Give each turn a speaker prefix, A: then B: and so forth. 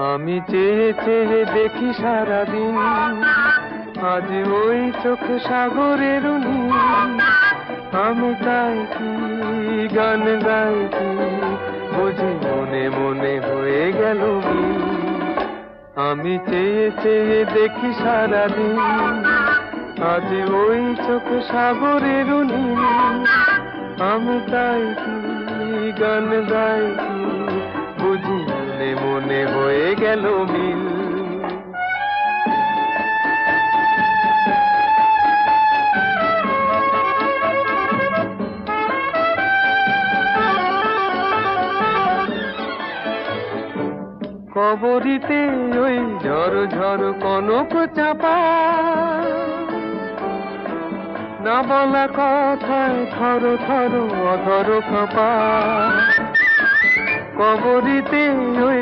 A: আমি চেয়ে চেয়ে দেখি সারাদিন, আজ ওই চোখ সাগরের নীল। আমি তাই কি গান গাই কি, বুঝি মনে মনে হয়ে গেল মিল। আমি চেয়ে চেয়ে দেখি সারাদিন, আজ ওই চোখ সাগরের নীল। আমি তাই কি গান গাই কি, বুঝি মনে মনে হয়ে গেল মিল। কবরিতে ওই ঝড় ঝড় কনক চাপা, না বলা কথায় থর থর অধর কাঁপা। কবরিতে ওই